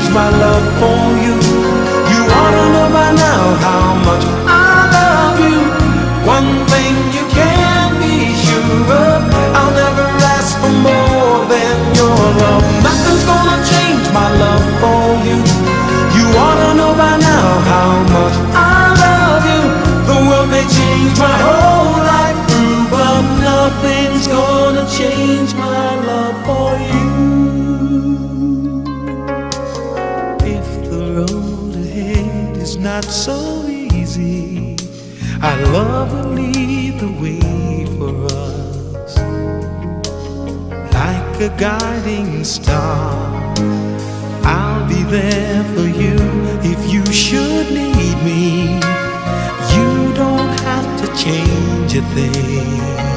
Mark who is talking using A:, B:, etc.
A: change my love for you. You ought to know by now how much I love you. One thing you can be sure of, I'll never ask for more than your love. Nothing's gonna change my love for you. You ought to know by now how much I love you. The world may change my whole life through, but nothing's gonna change my love for you. If the road ahead is not so easy, our love will lead the way for us. Like a guiding star, I'll be there for you if you should need me. You don't have to change a thing.